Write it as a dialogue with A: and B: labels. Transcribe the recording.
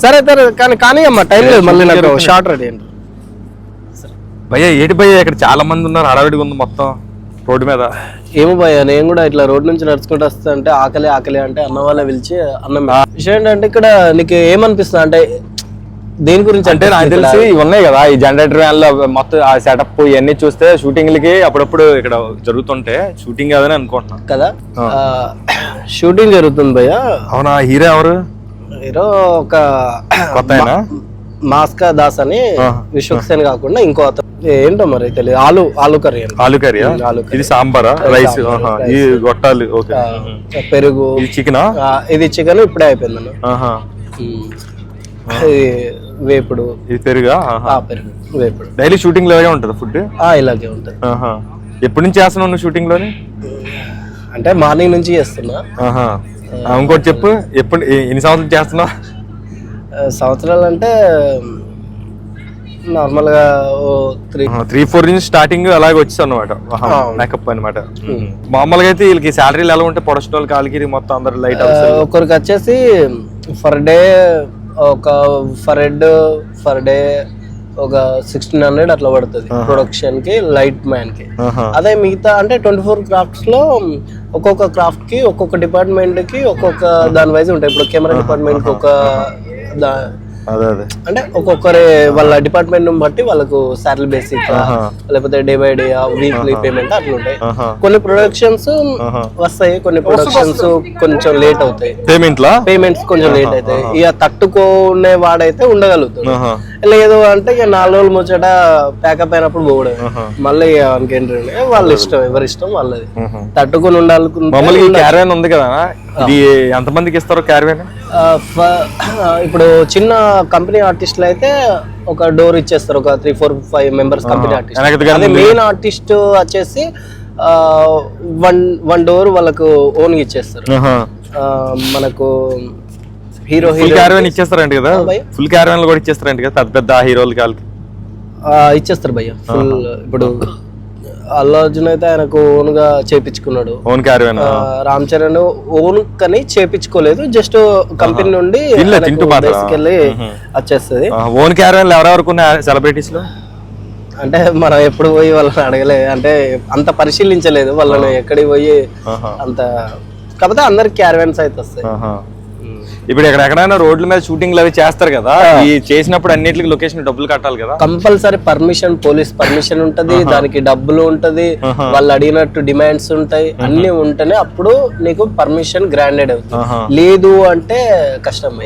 A: సరే సరే కానీ అమ్మా టైం లేదు, మళ్ళీ నాకు షార్ట్ రెడీ అండి.
B: భయ్యా ఏంటి భయ్యా ఇక్కడ చాలా మంది ఉన్నారు, హడావిడిగా ఉంది మొత్తం రోడ్డు మీద.
A: ఏమో భయ్యా, నేను కూడా ఇట్లా రోడ్ నుంచి నడుచుకుంటూ వస్తా అంటే ఆకలి ఆకలి అంటే అన్న వాళ్ళ పిలిచి అన్నం. విషయం ఏంటంటే ఇక్కడ నీకు ఏమనిపిస్తుంది అంటే దేని గురించి
B: అంటే నాకు తెలిసి ఇవి ఉన్నాయి కదా ఈ జనరేటర్ వ్యాన్ లో మొత్తం ఆ సెటప్ ఇవన్నీ చూస్తే షూటింగ్లకి అప్పుడప్పుడు ఇక్కడ జరుగుతుంటే షూటింగ్ కాదని అనుకుంటున్నాను
A: కదా. షూటింగ్ జరుగుతుంది భయ్యా.
B: అవునా, హీరో ఎవరు?
A: హీరో ఒక
B: కొత్త
A: మాస్కా దాస్ అని విశ్వక్సేన్ కాకుండా ఇంకో అతను ఏంటో మరి తెలియదు. ఆలు కర్రీ అండి.
B: ఆలు కర్రీ, ఇది సాంబారా, రైస్, ఇది గొట్టాలు,
A: పెరుగు,
B: ఇది చికెనా?
A: ఇది చికెన్ ఇప్పుడే అయిపోయింది. ఇది వేపుడు,
B: ఇది పెరుగా?
A: పెరుగు వేపుడు.
B: డైలీ షూటింగ్ లాగే ఉంటది ఫుడ్?
A: ఇలాగే ఉంటది.
B: ఎప్పటి నుంచి చేస్తున్నావు నువ్వు షూటింగ్ లోని?
A: అంటే మార్నింగ్ నుంచి చేస్తున్నా.
B: ఇంకోటి చెప్పు, ఎప్పుడు ఎన్ని సంవత్సరాలు చేస్తున్నావు?
A: సంవత్సరాలు అంటే నార్మల్ గా
B: 3-4 నుంచి స్టార్టింగ్ అలాగే వచ్చేసి అనమాట మేకప్ అనమాట. మామూలుగా అయితే వీళ్ళకి శాలరీలు ఎలా ఉంటాయి? ప్రొడక్షన్ వాళ్ళకి వాళ్ళకి మొత్తం అందరు లైట్
A: ఒకరికి వచ్చేసి ఫర్ డే ఒక 1600 అట్లా పడుతుంది ప్రొడక్షన్ కి, లైట్ మ్యాన్ కి. అదే మిగతా అంటే 24 క్రాఫ్ట్స్ లో ఒక్కొక్క క్రాఫ్ట్ కి ఒక్కొక్క డిపార్ట్మెంట్ కి ఒక్కొక్క దాని వైజ్ ఉంటాయి. ఇప్పుడు కెమెరా డిపార్ట్మెంట్ కి ఒక అంటే ఒక్కొక్కరి వాళ్ళ డిపార్ట్మెంట్ బట్టి వాళ్ళకు శాలరీ బేసిక్ లేకపోతే day by day weekly payment అట్లా ఉంటాయి. కొన్ని ప్రొడక్షన్స్ వస్తాయి, కొన్ని ప్రొడక్షన్స్ కొంచెం లేట్ అవుతాయి, పేమెంట్స్ కొంచెం లేట్ అవుతాయి. ఇక తట్టుకునే వాడైతే ఉండగలుగుతాడు. లేదు అంటే ఇక 4 రోజులు ముచ్చట ప్యాకప్ అయినప్పుడు పోవడం. మళ్ళీ ఇంకేంటంటే వాళ్ళ ఇష్టం, ఎవరి ఇష్టం వాళ్ళది. తట్టుకుని
B: ఉండాలి. ఉంది కదా, ఇది ఎంతమందికి ఇస్తారు క్యారవాన్?
A: ఇప్పుడు చిన్న కంపెనీ ఆర్టిస్టులు అయితే ఒక డోర్ ఇచ్చేస్తారు, ఒక 3-4-5 మెంబర్స్ కంపెనీ ఆర్టిస్ట్. అదే మెయిన్ ఆర్టిస్ట్ వచ్చేసి వన్ డోర్ వాళ్ళకు ఓన్ ఇచ్చేస్తారు. మనకు హీరో
B: క్యారవాన్ ఇచ్చేస్తారంట కదా, ఫుల్ క్యారవాన్ కూడా ఇచ్చేస్తారంట కదా పెద్ద పెద్ద హీరోలకి వాళ్ళకి
A: ఇచ్చేస్తారు భయ్య ఫుల్. ఇప్పుడు అల్లు అర్జున్ అయితే ఆయనకు ఓన్ గా చేపించుకున్నాడు,
B: own caravan.
A: Ram Charan own కని చేపించుకోలేదు, జస్ట్ కంపెనీ నుండి వచ్చేస్తుంది.
B: ఓన్ క్యారవాన్ ఎవరెవరికి సెలబ్రిటీస్ లో
A: అంటే మనం ఎప్పుడు పోయి వాళ్ళని అడగలేదు, అంటే అంత పరిశీలించలేదు వాళ్ళని ఎక్కడికి పోయి అంత. కాకపోతే అందరికి క్యారవాన్స్ అయితే వస్తాయి.
B: ఇప్పుడు ఎక్కడైనా రోడ్ల మీద షూటింగ్ అవి చేస్తారు కదా, ఈ చేసినప్పుడు అన్నిటికి లొకేషన్ డబ్బులు కట్టాలి కదా
A: కంపల్సరీ. పోలీస్ పర్మిషన్ ఉంటది, దానికి డబ్బులు ఉంటది, వాళ్ళు అడిగినట్టు డిమాండ్స్ ఉంటాయి, అన్ని ఉంటేనే అప్పుడు నీకు పర్మిషన్ గ్రాండెడ్ అవుతుంది. లేదు అంటే కష్టం.